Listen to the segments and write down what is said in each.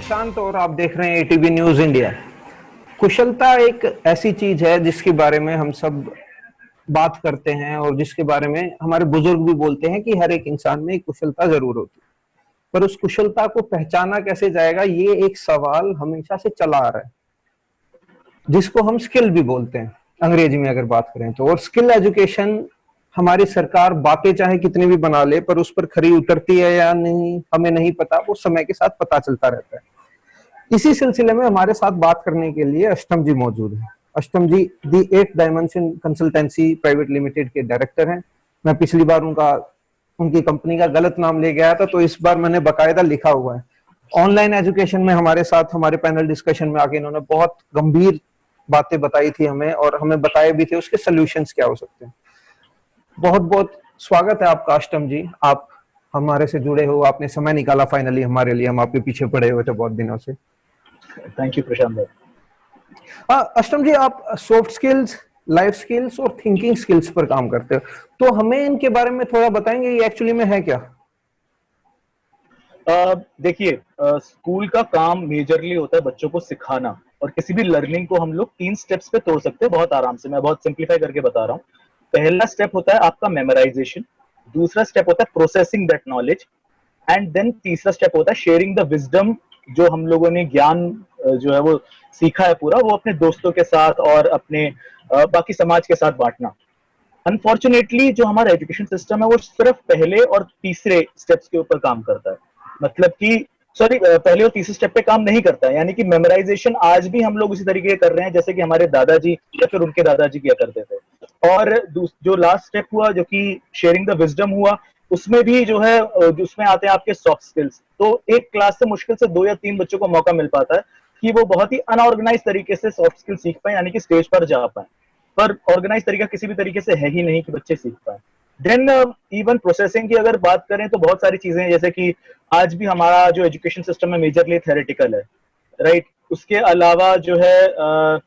प्रशांत और आप देख रहे हैं एटीवी न्यूज इंडिया। कुशलता एक ऐसी चीज है जिसके बारे में हम सब बात करते हैं और जिसके बारे में हमारे बुजुर्ग भी बोलते हैं कि हर एक इंसान में एक कुशलता जरूर होती है। पर उस कुशलता को पहचाना कैसे जाएगा, ये एक सवाल हमेशा से चला आ रहा है, जिसको हम स्किल भी बोलते हैं अंग्रेजी में अगर बात करें तो। और स्किल एजुकेशन हमारी सरकार बातें चाहे कितनी भी बना ले, पर उस पर खरी उतरती है या नहीं हमें नहीं पता, वो समय के साथ पता चलता रहता है। इसी सिलसिले में हमारे साथ बात करने के लिए अष्टम जी मौजूद हैं। अष्टम जी दी 8 डायमेंशन कंसल्टेंसी प्राइवेट लिमिटेड के डायरेक्टर हैं। मैं पिछली बार उनकी कंपनी का गलत नाम ले गया था, तो इस बार मैंने बकायदा लिखा हुआ है। ऑनलाइन एजुकेशन में हमारे साथ हमारे पैनल डिस्कशन में आके इन्होंने बहुत गंभीर बातें बताई थी हमें, और हमें बताए भी थे उसके सोल्यूशंस क्या हो सकते हैं। बहुत बहुत स्वागत है आपका अष्टम जी। आप हमारे से जुड़े हो, आपने समय निकाला फाइनली हमारे लिए। हम आपके पीछे पड़े हुए थे बहुत दिनों से। थैंक यू प्रशांत भाई। अष्टम जी, आप सॉफ्ट स्किल्स, लाइफ स्किल्स और थिंकिंग स्किल्स पर काम करते हो, तो हमें इनके बारे में थोड़ा बताएंगे ये एक्चुअली में है क्या? देखिए, स्कूल का काम मेजरली होता है बच्चों को सिखाना, और किसी भी लर्निंग को हम लोग 3 स्टेप्स पे तोड़ सकते हैं बहुत आराम से। मैं बहुत सिंप्लीफाई करके बता रहा हूँ। पहला स्टेप होता है आपका मेमोराइजेशन, दूसरा स्टेप होता है processing that knowledge, and then तीसरा स्टेप होता है शेयरिंग द विजडम। जो हम लोगों ने ज्ञान जो है वो सीखा है पूरा, वो अपने दोस्तों के साथ और अपने बाकी समाज के साथ बांटना। अनफॉर्चुनेटली जो हमारा एजुकेशन सिस्टम है वो सिर्फ पहले और तीसरे स्टेप्स के ऊपर काम करता है। मतलब कि सॉरी, पहले और तीसरे स्टेप पे काम नहीं करता है। यानी कि मेमोराइजेशन आज भी हम लोग उसी तरीके कर रहे हैं जैसे कि हमारे दादाजी या फिर उनके दादाजी किया करते थे। और जो लास्ट स्टेप हुआ, जो कि शेयरिंग द विजडम हुआ, उसमें भी जो है उसमें आते हैं आपके सॉफ्ट स्किल्स। तो एक क्लास से मुश्किल से 2 या 3 बच्चों को मौका मिल पाता है कि वो बहुत ही अनऑर्गेनाइज तरीके से सॉफ्ट स्किल सीख पाए, यानी कि स्टेज पर जा पाए। पर ऑर्गेनाइज तरीका किसी भी तरीके से है ही नहीं कि बच्चे सीख पाए। देन इवन प्रोसेसिंग की अगर बात करें तो बहुत सारी चीजें हैं, जैसे कि आज भी हमारा जो एजुकेशन सिस्टम है मेजरली थेरेटिकल है, राइट। उसके अलावा जो है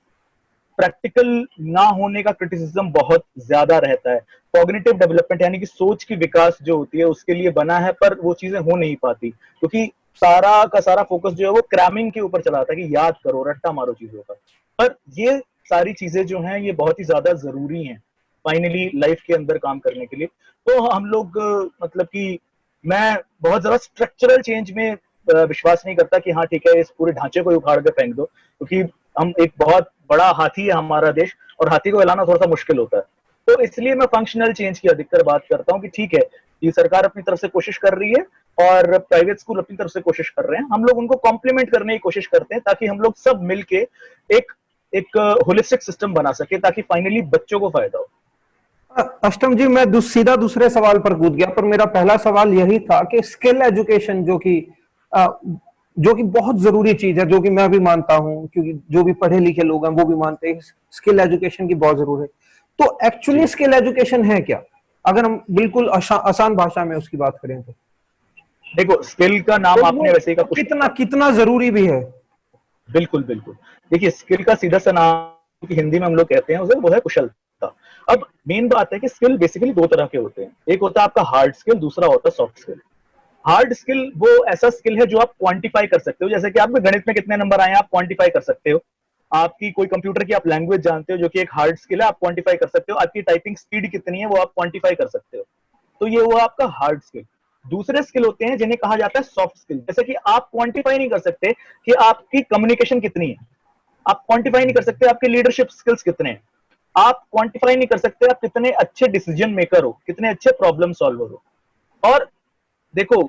प्रैक्टिकल ना होने का क्रिटिसिज्म बहुत ज्यादा रहता है। कॉग्निटिव डेवलपमेंट यानी कि सोच की विकास जो होती है उसके लिए बना है, पर वो चीजें हो नहीं पाती क्योंकि सारा का सारा फोकस जो है वो क्रैमिंग के ऊपर चला था कि याद करो, रट्टा मारो चीजों का। पर ये सारी चीजें जो हैं ये बहुत ही ज्यादा जरूरी हैं फाइनली लाइफ के अंदर काम करने के लिए। तो हम लोग मतलब कि मैं बहुत ज्यादा स्ट्रक्चरल चेंज में विश्वास नहीं करता कि हाँ ठीक है इस पूरे ढांचे को उखाड़ के फेंक दो, क्योंकि हम एक बहुत बड़ा हाथी है हमारा देश, और हाथी को हिलाना थोड़ा सा मुश्किल होता है। तो इसलिए मैं फंक्शनल चेंज की अधिकतर बात करता हूँ कि ठीक है ये सरकार अपनी तरफ से कोशिश कर रही है और प्राइवेट स्कूल अपनी तरफ से कोशिश कर रहे हैं, हम लोग उनको कॉम्प्लीमेंट करने की कोशिश करते हैं ताकि हम लोग सब मिलके एक एक होलिस्टिक सिस्टम बना सके ताकि फाइनली बच्चों को फायदा हो। अष्टम जी, मैं सीधा दूसरे सवाल पर कूद गया, पर मेरा पहला सवाल यही था कि स्किल एजुकेशन जो कि बहुत जरूरी चीज है, जो कि मैं भी मानता हूं, क्योंकि जो भी पढ़े लिखे लोग हैं वो भी मानते हैं स्किल एजुकेशन की बहुत जरूरत है। तो एक्चुअली स्किल एजुकेशन है क्या, अगर हम बिल्कुल आसान भाषा में उसकी बात करें तो? देखो, स्किल का नाम तो आपने वैसे ही का कितना कितना जरूरी भी है? बिल्कुल बिल्कुल। देखिए, स्किल का सीधा सा नाम कि हिंदी में हम लोग कहते हैं उसे, वो है कुशलता। अब मेन बात है कि स्किल बेसिकली 2 तरह के होते हैं, एक होता है आपका हार्ड स्किल, दूसरा होता है सॉफ्ट स्किल। हार्ड स्किल वो ऐसा स्किल है जो आप क्वांटिफाई कर सकते हो, जैसे कि आपके गणित में कितने नंबर आए हैं आप क्वांटिफाई कर सकते हो। आपकी कोई कंप्यूटर की आप लैंग्वेज जानते हो जो कि एक हार्ड स्किल है, आप क्वांटिफाई कर सकते हो। आपकी टाइपिंग स्पीड कितनी है वो आप क्वांटिफाई कर सकते हो। तो ये हुआ आपका हार्ड स्किल। दूसरे स्किल होते हैं जिन्हें कहा जाता है सॉफ्ट स्किल, जैसे कि आप क्वांटिफाई नहीं कर सकते कि आपकी कम्युनिकेशन कितनी है, आप क्वांटिफाई नहीं कर सकते आपके लीडरशिप स्किल्स कितने हैं, आप क्वांटिफाई नहीं कर सकते आप कितने अच्छे डिसीजन मेकर हो, कितने अच्छे प्रॉब्लम सॉल्वर हो। और देखो,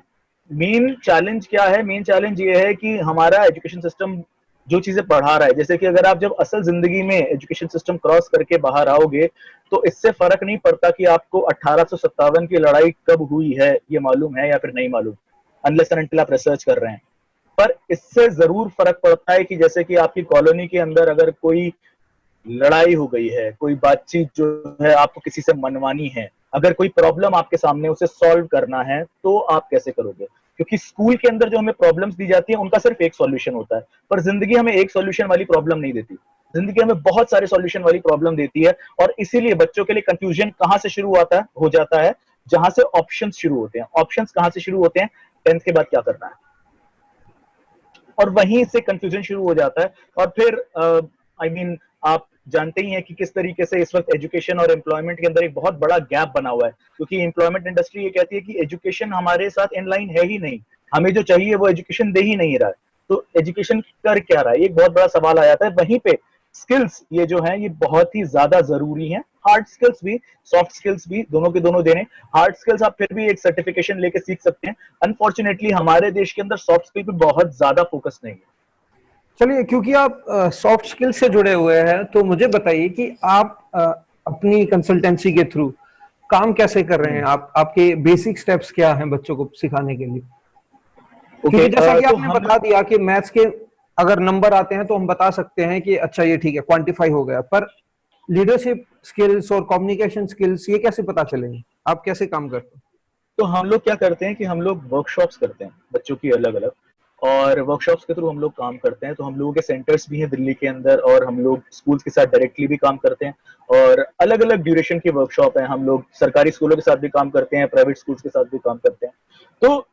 मेन चैलेंज क्या है? मेन चैलेंज ये है कि हमारा एजुकेशन सिस्टम जो चीजें पढ़ा रहा है, जैसे कि अगर आप जब असल जिंदगी में एजुकेशन सिस्टम क्रॉस करके बाहर आओगे तो इससे फर्क नहीं पड़ता कि आपको 1857 की लड़ाई कब हुई है ये मालूम है या फिर नहीं मालूम, अनलेस एंड अनटिल आप रिसर्च कर रहे हैं। पर इससे जरूर फर्क पड़ता है कि जैसे कि आपकी कॉलोनी के अंदर अगर कोई लड़ाई हो गई है, कोई बातचीत जो है आपको किसी से मनवानी है, अगर कोई प्रॉब्लम आपके सामने उसे सॉल्व करना है तो आप कैसे करोगे? क्योंकि स्कूल के अंदर जो हमें प्रॉब्लम्स दी जाती है उनका सिर्फ एक सॉल्यूशन होता है, पर जिंदगी हमें एक सॉल्यूशन वाली प्रॉब्लम नहीं देती। जिंदगी हमें बहुत सारे सॉल्यूशन वाली प्रॉब्लम देती है, और इसीलिए बच्चों के लिए कंफ्यूजन कहां से शुरू हो जाता है? जहां से ऑप्शंस शुरू होते हैं। ऑप्शंस कहां से शुरू होते हैं? 10th के बाद क्या करना है। और वहीं से कंफ्यूजन शुरू हो जाता है। और फिर आई मीन आप जानते ही हैं कि किस तरीके से इस वक्त एजुकेशन और एम्प्लॉयमेंट के अंदर एक बहुत बड़ा गैप बना हुआ है, क्योंकि एम्प्लॉयमेंट इंडस्ट्री ये कहती है कि एजुकेशन हमारे साथ इन लाइन है ही नहीं, हमें जो चाहिए वो एजुकेशन दे ही नहीं रहा है, तो एजुकेशन कर क्या रहा है, एक बहुत बड़ा सवाल आ जाता है। वहीं पे स्किल्स ये जो है ये बहुत ही ज्यादा जरूरी है, हार्ड स्किल्स भी सॉफ्ट स्किल्स भी, दोनों के दोनों देने। हार्ड स्किल्स आप फिर भी एक सर्टिफिकेशन लेके सीख सकते हैं, अनफॉर्चुनेटली हमारे देश के अंदर सॉफ्ट स्किल पे बहुत ज्यादा फोकस नहीं है। चलिए, क्योंकि आप सॉफ्ट स्किल से जुड़े हुए हैं तो मुझे बताइए कि आप अपनी कंसल्टेंसी के थ्रू काम कैसे कर रहे हैं, आपके बेसिक स्टेप्स क्या हैं बच्चों को सिखाने के लिए? क्योंकि जैसा कि तो आपने बता दिया कि मैथ्स के अगर नंबर आते हैं तो हम बता सकते हैं कि अच्छा ये ठीक है, क्वांटिफाई हो गया, पर लीडरशिप स्किल्स और कम्युनिकेशन स्किल्स ये कैसे पता चलेंगे? आप कैसे काम करते हैं? तो हम लोग क्या करते हैं कि हम लोग वर्कशॉप्स करते हैं बच्चों की अलग अलग, और वर्कशॉप्स के थ्रू हम लोग काम करते हैं। तो हम लोगों के सेंटर्स भी हैं दिल्ली के अंदर, और हम लोग स्कूल्स के साथ डायरेक्टली भी काम करते हैं, और अलग अलग ड्यूरेशन की वर्कशॉप है। हम लोग सरकारी स्कूलों के साथ भी काम करते हैं, प्राइवेट स्कूल्स के साथ भी काम करते हैं। तो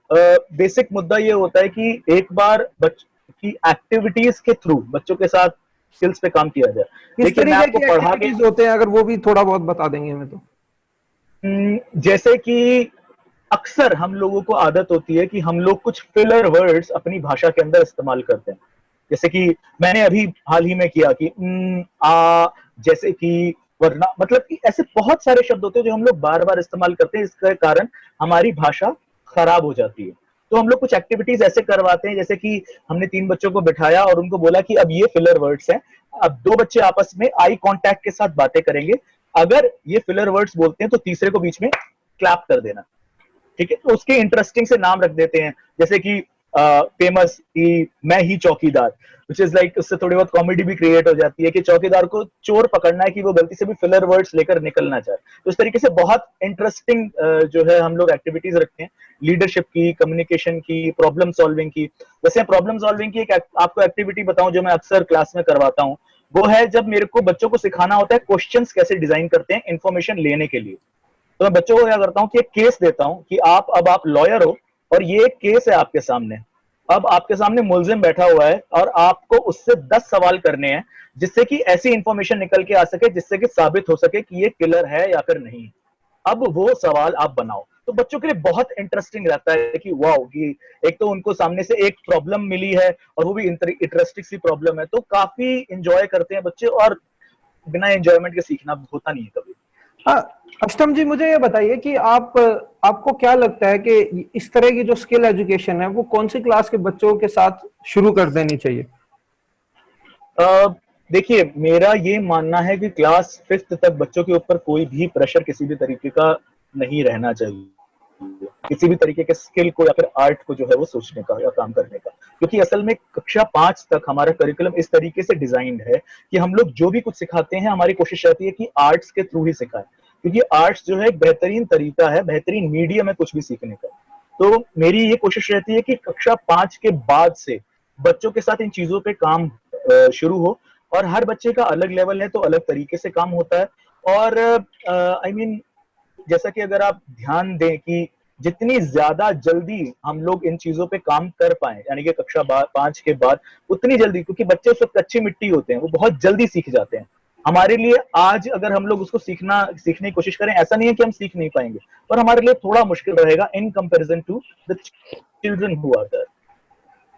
बेसिक मुद्दा ये होता है कि एक बार की एक्टिविटीज के थ्रू बच्चों के साथ स्किल्स पे काम किया जाए। किस देखिए, मैं तरीके आपको की पढ़ा के, एक्टिविटीज होते हैं, अगर वो भी थोड़ा बहुत बता देंगे हमें तो। जैसे कि अक्सर हम लोगों को आदत होती है कि हम लोग कुछ फिलर वर्ड्स अपनी भाषा के अंदर इस्तेमाल करते हैं। जैसे कि मैंने अभी हाल ही में किया कि आ, जैसे कि वरना, मतलब कि ऐसे बहुत सारे शब्द होते हैं जो हम लोग बार बार इस्तेमाल करते हैं, इसके कारण हमारी भाषा खराब हो जाती है। तो हम लोग कुछ एक्टिविटीज ऐसे करवाते हैं, जैसे कि हमने 3 बच्चों को बिठाया और उनको बोला कि अब ये फिलर वर्ड्स हैं, अब 2 बच्चे आपस में आई कांटेक्ट के साथ बातें करेंगे, अगर ये फिलर वर्ड्स बोलते हैं तो तीसरे को बीच में क्लैप कर देना, ठीक है। तो उसके इंटरेस्टिंग से नाम रख देते हैं, जैसे कि फेमस कि मैं ही चौकीदार, विच इज लाइक, उससे थोड़ी बहुत कॉमेडी भी क्रिएट हो जाती है कि चौकीदार को चोर पकड़ना है कि वो गलती से भी फिलर वर्ड्स लेकर निकलना चाहे। तो इस तरीके से बहुत इंटरेस्टिंग जो है हम लोग एक्टिविटीज रखते हैं, लीडरशिप की, कम्युनिकेशन की, प्रॉब्लम सॉल्विंग की। वैसे प्रॉब्लम सॉल्विंग की एक आपको एक्टिविटी बताऊं जो मैं अक्सर क्लास में करवाता हूँ, वो है जब मेरे को बच्चों को सिखाना होता है क्वेश्चंस कैसे डिजाइन करते हैं इंफॉर्मेशन लेने के लिए। तो मैं बच्चों को क्या करता हूँ कि एक केस देता हूँ कि आप लॉयर हो और ये एक केस है आपके सामने, अब आपके सामने मुलजिम बैठा हुआ है और आपको उससे 10 सवाल करने हैं जिससे कि ऐसी इंफॉर्मेशन निकल के आ सके जिससे कि साबित हो सके कि ये किलर है या फिर नहीं। अब वो सवाल आप बनाओ, तो बच्चों के लिए बहुत इंटरेस्टिंग रहता है कि वाओ, कि एक तो उनको सामने से एक प्रॉब्लम मिली है और वो भी इंटरेस्टिंग सी प्रॉब्लम है, तो काफी इंजॉय करते हैं बच्चे, और बिना एंजॉयमेंट के सीखना होता नहीं है कभी। हाँ, अष्टम जी, मुझे ये बताइए कि आपको क्या लगता है कि इस तरह की जो स्किल एजुकेशन है वो कौन सी क्लास के बच्चों के साथ शुरू कर देनी चाहिए? देखिए, मेरा ये मानना है कि क्लास 5th तक बच्चों के ऊपर कोई भी प्रेशर किसी भी तरीके का नहीं रहना चाहिए, किसी भी तरीके के स्किल को या फिर आर्ट को जो है वो सोचने का या काम करने का। क्योंकि असल में कक्षा 5 तक हमारा करिकुलम इस तरीके से डिजाइंड है कि हम लोग जो भी कुछ सिखाते हैं, हमारी कोशिश रहती है कि आर्ट्स के थ्रू ही सिखाएं, क्योंकि आर्ट्स जो है एक बेहतरीन तरीका है, बेहतरीन मीडियम है कुछ भी सीखने का। तो मेरी ये कोशिश रहती है कि कक्षा 5 के बाद से बच्चों के साथ इन चीजों पे काम शुरू हो, और हर बच्चे का अलग लेवल है तो अलग तरीके से काम होता है। और आई मीन जैसा कि अगर आप ध्यान दें कि जितनी ज्यादा जल्दी हम लोग इन चीजों पे काम कर पाए, यानी कि कक्षा 5 के बाद, उतनी जल्दी, क्योंकि बच्चे उस वक्त कच्ची मिट्टी होते हैं, वो बहुत जल्दी सीख जाते हैं। हमारे लिए आज अगर हम लोग उसको सीखने की कोशिश करें, ऐसा नहीं है कि हम सीख नहीं पाएंगे, पर हमारे लिए थोड़ा मुश्किल रहेगा in comparison to the children who are there.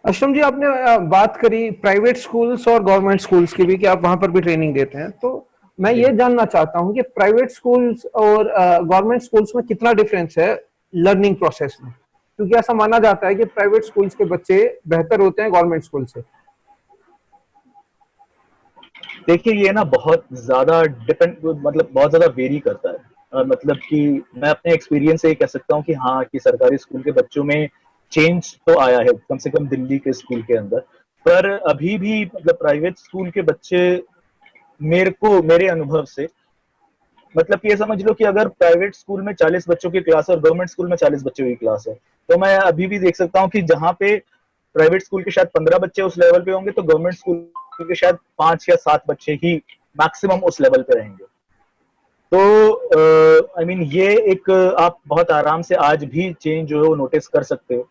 Ashtam ji, आपने बात करी प्राइवेट स्कूल्स और गवर्नमेंट स्कूल्स की भी कि आप वहां पर भी ट्रेनिंग देते हैं, तो मैं ये जानना चाहता हूँ कि प्राइवेट स्कूल्स और गवर्नमेंट स्कूल्स में कितना डिफरेंस है लर्निंग प्रोसेस में? क्योंकि ऐसा माना जाता है कि प्राइवेट स्कूल्स के बच्चे बेहतर होते हैं गवर्नमेंट स्कूल से। देखिए, ये ना बहुत ज्यादा डिपेंड, मतलब बहुत ज्यादा वेरी करता है। मतलब कि मैं अपने एक्सपीरियंस से ये कह सकता हूँ कि हाँ, कि सरकारी स्कूल के बच्चों में चेंज तो आया है, कम से कम दिल्ली के स्कूल के अंदर। पर अभी भी मतलब प्राइवेट स्कूल के बच्चे, मेरे अनुभव से, मतलब कि ये समझ लो कि अगर प्राइवेट स्कूल में 40 बच्चों की क्लास है और गवर्नमेंट स्कूल में 40 बच्चों की क्लास है, तो मैं अभी भी देख सकता हूँ कि जहाँ पे प्राइवेट स्कूल के शायद 15 बच्चे उस लेवल पे होंगे, तो गवर्नमेंट स्कूल के शायद 5 या 7 बच्चे ही मैक्सिमम उस लेवल पे रहेंगे। तो आई मीन ये एक आप बहुत आराम से आज भी चेंज जो है वो नोटिस कर सकते हो।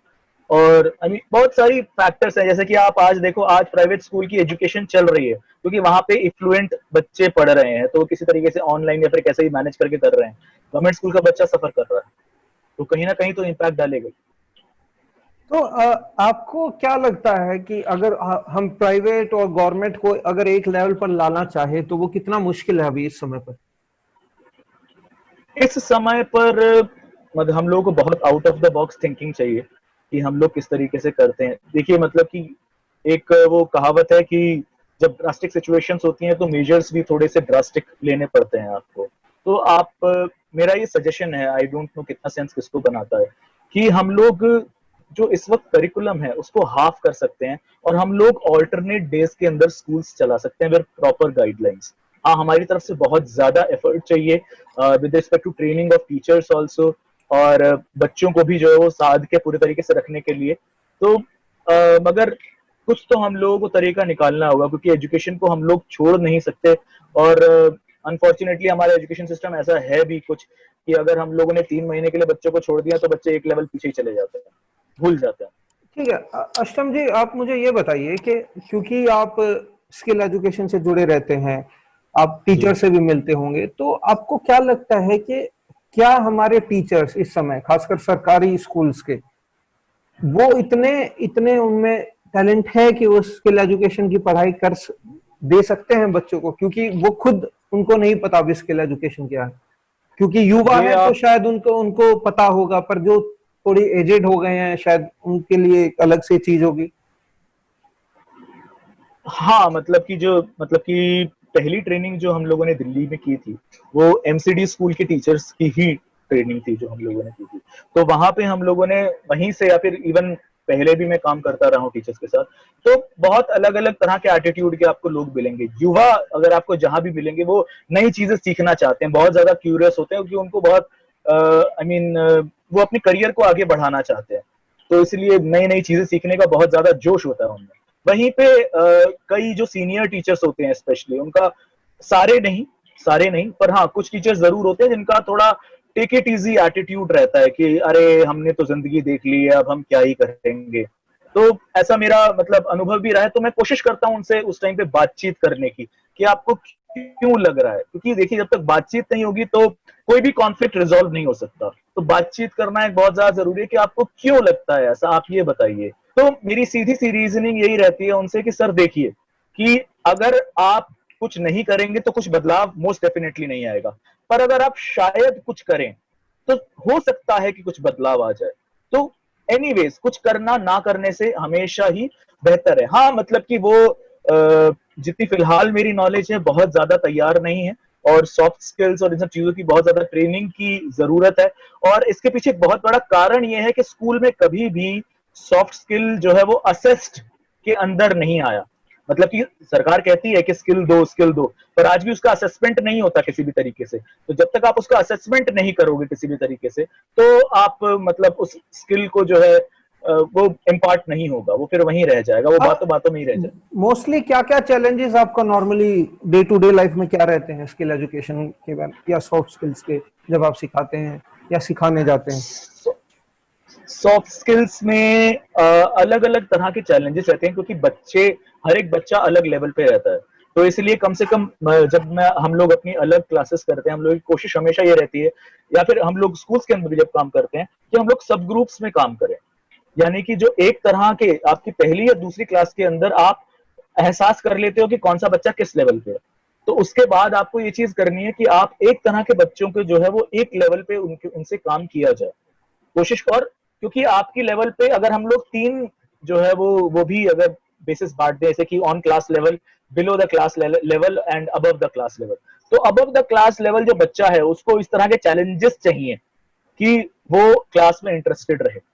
और आई मीन बहुत सारी फैक्टर्स हैं, जैसे कि आप आज देखो, आज प्राइवेट स्कूल की एजुकेशन चल रही है क्योंकि वहां पे इफ्लुएंट बच्चे पढ़ रहे हैं, तो किसी तरीके से ऑनलाइन या फिर कैसे ही मैनेज करके कर रहे हैं। गवर्नमेंट स्कूल का बच्चा सफर कर रहा है, तो कहीं ना कहीं तो इम्पैक्ट डालेगा। तो आपको क्या लगता है कि अगर हम प्राइवेट और गवर्नमेंट को अगर एक लेवल पर लाना चाहे तो वो कितना मुश्किल है अभी इस समय पर? इस समय पर मतलब हम लोगों को बहुत out of the box thinking चाहिए कि हम लोग किस तरीके से करते हैं। देखिए मतलब कि एक वो कहावत है कि जब ड्रास्टिक सिचुएशंस होती हैं तो मेजर्स भी थोड़े से ड्रास्टिक लेने पड़ते हैं आपको। तो आप मेरा ये सजेशन है, आई डोंट नो कितना सेंस किसको बनाता है, कि हम लोग जो इस वक्त करिकुलम है उसको हाफ कर सकते हैं और हम लोग ऑल्टरनेट डेज के अंदर स्कूल्स चला सकते हैं विद प्रॉपर गाइडलाइंस। हाँ, हमारी तरफ से बहुत ज्यादा एफर्ट चाहिए with respect to training of teachers also, और बच्चों को भी जो है वो साध के पूरे तरीके से रखने के लिए। तो मगर कुछ तो हम लोगों को तरीका निकालना होगा, क्योंकि एजुकेशन को हम लोग छोड़ नहीं सकते। और अनफॉर्चुनेटली हमारा एजुकेशन सिस्टम ऐसा है भी कुछ कि अगर हम लोगों ने 3 महीने के लिए बच्चों को छोड़ दिया तो बच्चे एक लेवल पीछे ही चले जाते हैं, भूल जाते हैं। ठीक है। अष्टम जी, आप मुझे ये बताइए कि क्योंकि आप स्किल एजुकेशन से जुड़े रहते हैं, आप टीचर से भी मिलते होंगे, तो आपको क्या लगता है कि क्या हमारे टीचर्स इस समय, खासकर सरकारी स्कूल्स के, वो इतने इतने उनमें टैलेंट है कि वो स्किल एजुकेशन की पढ़ाई दे सकते हैं बच्चों को? क्योंकि वो खुद, उनको नहीं पता अभी स्किल एजुकेशन क्या है। क्योंकि युवा ये है तो आप शायद उनको उनको पता होगा, पर जो थोड़ी एजेड हो गए हैं शायद उनके लिए एक अलग से चीज होगी। हाँ, मतलब कि पहली ट्रेनिंग जो हम लोगों ने दिल्ली में की थी वो एमसीडी स्कूल के टीचर्स की ही ट्रेनिंग थी जो हम लोगों ने की थी। तो वहां पे हम लोगों ने वहीं से, या फिर इवन पहले भी मैं काम करता रहा हूँ टीचर्स के साथ, तो बहुत अलग अलग तरह के एटीट्यूड के आपको लोग मिलेंगे। युवा अगर आपको जहां भी मिलेंगे वो नई चीजें सीखना चाहते हैं, बहुत ज्यादा क्यूरियस होते हैं, क्योंकि उनको बहुत आई मीन वो अपने करियर को आगे बढ़ाना चाहते हैं, तो इसलिए नई नई चीजें सीखने का बहुत ज्यादा जोश होता है उनमें। वहीं पे कई जो सीनियर टीचर्स होते हैं स्पेशली उनका, सारे नहीं पर हाँ कुछ टीचर्स जरूर होते हैं जिनका थोड़ा टेक इट इजी एटीट्यूड रहता है कि अरे हमने तो जिंदगी देख ली है, अब हम क्या ही करेंगे। तो ऐसा मेरा मतलब अनुभव भी रहा है, तो मैं कोशिश करता हूँ उनसे उस टाइम पे बातचीत करने की कि आपको क्यों लग रहा है, क्योंकि देखिए जब तक बातचीत नहीं होगी तो कोई भी कॉन्फ्लिक्ट रिजॉल्व नहीं हो सकता। तो बातचीत करना एक बहुत ज्यादा जरूरी है कि आपको क्यों लगता है ऐसा, आप ये बताइए। तो मेरी सीधी सी रीजनिंग यही रहती है उनसे कि सर देखिए कि अगर आप कुछ नहीं करेंगे तो कुछ बदलाव मोस्ट डेफिनेटली नहीं आएगा, पर अगर आप शायद कुछ करें तो हो सकता है कि कुछ बदलाव आ जाए। तो एनीवेज कुछ करना ना करने से हमेशा ही बेहतर है। हाँ मतलब कि वो जितनी फिलहाल मेरी नॉलेज है बहुत ज्यादा तैयार नहीं है, और सॉफ्ट स्किल्स और इन सब चीजों की बहुत ज्यादा ट्रेनिंग की जरूरत है। और इसके पीछे एक बहुत बड़ा कारण यह है कि स्कूल में कभी भी सॉफ्ट स्किल जो है वो असेस्ड के अंदर नहीं आया। मतलब कि सरकार कहती है कि स्किल दो, पर आज भी उसका असेसमेंट नहीं होता किसी भी तरीके से। तो जब तक आप उसका असेसमेंट नहीं करोगे किसी भी तरीके से, तो आप मतलब उस स्किल को जो है वो इम्पार्ट नहीं होगा, वो फिर वहीं रह जाएगा, वो बातों बातों में ही रह जाएगा। मोस्टली क्या क्या चैलेंजेस आपका normally day to day life में क्या रहते हैं स्किल एजुकेशन के बारे या सॉफ्ट स्किल्स के, जब आप सिखाते हैं या सिखाने जाते हैं? सॉफ्ट स्किल्स में अलग अलग तरह के चैलेंजेस रहते हैं, क्योंकि हर एक बच्चा अलग लेवल पे रहता है। तो इसलिए कम से कम जब हम लोग अपनी अलग क्लासेस करते हैं, हम लोग की कोशिश हमेशा ये रहती है, या फिर हम लोग स्कूल्स के अंदर भी जब काम करते हैं, कि हम लोग सब ग्रुप्स में काम करें। यानी कि जो एक तरह के आपकी पहली या दूसरी क्लास के अंदर आप एहसास कर लेते हो कि कौन सा बच्चा किस लेवल पे है, तो उसके बाद आपको ये चीज करनी है कि आप एक तरह के बच्चों के जो है वो एक लेवल पे उनसे काम किया जाए, कोशिश। और क्योंकि आपकी लेवल पे अगर हम लोग तीन जो है वो भी अगर बेसिस बांट दें, जैसे कि on class level, below the class level and above the class level, तो अबव द क्लास लेवल जो बच्चा है उसको इस तरह के चैलेंजेस चाहिए कि वो क्लास में इंटरेस्टेड रहे।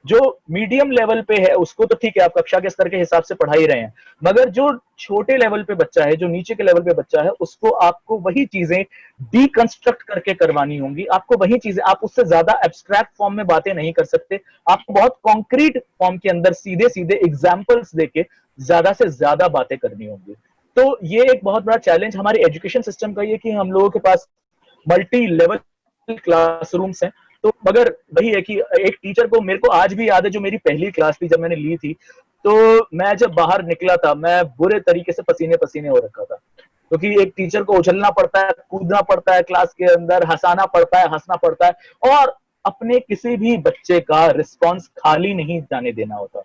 जो मीडियम लेवल पे है उसको तो ठीक है, आप कक्षा के स्तर के हिसाब से पढ़ा ही रहे हैं, मगर जो छोटे लेवल पे बच्चा है, जो नीचे के लेवल पे बच्चा है, उसको आपको वही चीजें डीकंस्ट्रक्ट करके करवानी होंगी। आपको वही चीजें, आप उससे ज्यादा एब्स्ट्रैक्ट फॉर्म में बातें नहीं कर सकते, आपको बहुत कॉन्क्रीट फॉर्म के अंदर सीधे सीधे एग्जाम्पल्स देके ज्यादा से ज्यादा बातें करनी होंगी। तो ये एक बहुत बड़ा चैलेंज हमारे एजुकेशन सिस्टम का ये कि हम लोगों के पास मल्टी लेवल क्लासरूम्स हैं, तो मगर वही है कि एक टीचर को, मेरे को आज भी याद है, जो मेरी पहली क्लास थी जब मैंने ली थी, तो मैं जब बाहर निकला था मैं बुरे तरीके से पसीने पसीने हो रखा था, क्योंकि एक टीचर को उछलना पड़ता है, कूदना पड़ता है क्लास के अंदर, हंसाना पड़ता है, हंसना पड़ता है, और अपने किसी भी बच्चे का रिस्पॉन्स खाली नहीं जाने देना होता,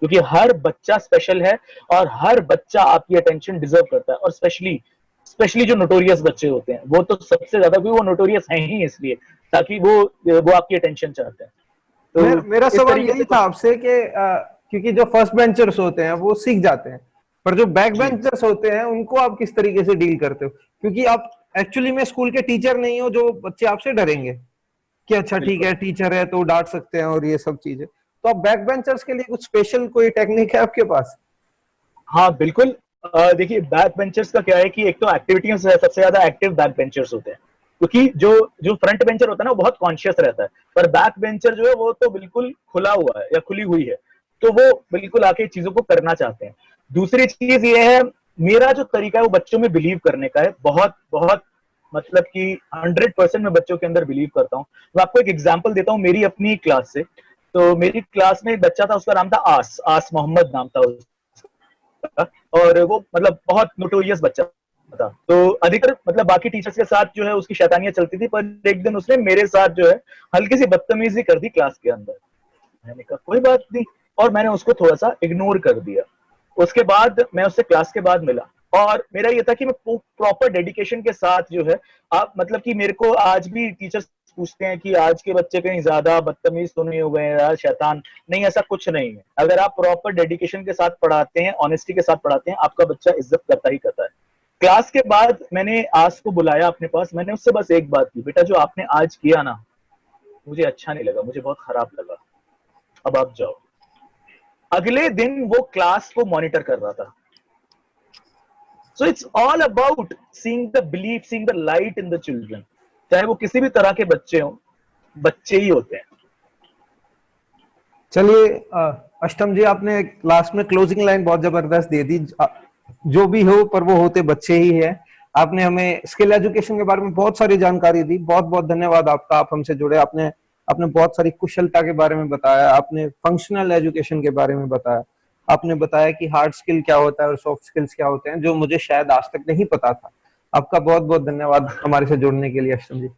क्योंकि हर बच्चा स्पेशल है और हर बच्चा आपकी अटेंशन डिजर्व करता है। और स्पेशली स्पेशली जो नोटोरियस बच्चे होते हैं वो तो सबसे ज्यादा, क्योंकि वो नोटोरियस हैं ही इसलिए ताकि वो आपकी अटेंशन चाहते हैं। तो मेरा इस सवाल तरीके यही से था आपसे कि क्योंकि जो फर्स्ट बेंचर्स होते हैं वो सीख जाते हैं, पर जो बैक जी बेंचर्स होते हैं उनको आप किस तरीके से डील करते हो? क्योंकि आप एक्चुअली में स्कूल के टीचर नहीं हो जो बच्चे आपसे डरेंगे कि अच्छा ठीक बिल्कुल। है टीचर है तो डांट सकते हैं और ये सब चीजें, तो आप बैक बेंचर्स के लिए कुछ स्पेशल कोई टेक्निक है आपके पास? हाँ बिल्कुल। देखिए बैक बेंचर्स का क्या है कि एक तो एक्टिविटीज सबसे ज्यादा एक्टिव बैक बेंचर्स होते हैं, क्योंकि जो जो फ्रंट बेंचर होता है ना वो बहुत कॉन्शियस रहता है, पर बैक बेंचर जो है वो तो बिल्कुल खुला हुआ है या खुली हुई है, तो वो बिल्कुल आके चीजों को करना चाहते हैं। दूसरी चीज ये है, मेरा जो तरीका है वो बच्चों में बिलीव करने का है, बहुत बहुत, मतलब कि 100% मैं बच्चों के अंदर बिलीव करता हूँ। मैं आपको एक एग्जाम्पल देता हूँ मेरी अपनी क्लास से। तो मेरी क्लास में एक बच्चा था, उसका नाम था आस मोहम्मद नाम था उसका, और वो मतलब बहुत नोटोरियस बच्चा था। तो अधिकतर मतलब बाकी टीचर्स के साथ जो है उसकी शैतानियां चलती थी, पर एक दिन उसने मेरे साथ जो है हल्की सी बदतमीजी कर दी क्लास के अंदर। मैंने कहा कोई बात नहीं, और मैंने उसको थोड़ा सा इग्नोर कर दिया। उसके बाद मैं उससे क्लास के बाद मिला, और मेरा ये था कि मैं प्रॉपर डेडिकेशन के साथ जो है, आप मतलब कि मेरे को आज भी टीचर्स पूछते हैं कि आज के बच्चे कहीं ज्यादा बदतमीज तो नहीं हो गए यार, शैतान? नहीं, ऐसा कुछ नहीं है। अगर आप प्रॉपर डेडिकेशन के साथ पढ़ाते हैं, ऑनेस्टी के साथ पढ़ाते हैं, आपका बच्चा इज्जत करता ही करता है। क्लास के बाद मैंने आज को बुलाया अपने पास, मैंने उससे बस एक बात की, बेटा जो आपने आज किया ना, मुझे अच्छा नहीं लगा, मुझे बहुत खराब लगा, अब आप जाओ। अगले दिन वो क्लास को मॉनिटर कर रहा था। So it's all about seeing the belief, seeing the light in the children, चाहे वो किसी भी तरह के बच्चे हों, बच्चे ही होते हैं। चलिए अष्टम जी, आपने लास्ट में क्लोजिंग लाइन बहुत जबरदस्त दे दी। जो भी हो पर वो होते बच्चे ही है। आपने हमें स्किल एजुकेशन के बारे में बहुत सारी जानकारी दी, बहुत बहुत धन्यवाद आपका। आप हमसे जुड़े, आपने आपने बहुत सारी कुशलता के बारे में बताया, आपने फंक्शनल एजुकेशन के बारे में बताया, आपने बताया कि हार्ड स्किल क्या होता है और सॉफ्ट स्किल्स क्या होते हैं, जो मुझे शायद आज तक नहीं पता था। आपका बहुत बहुत धन्यवाद हमारे से जुड़ने के लिए अष्टम जी।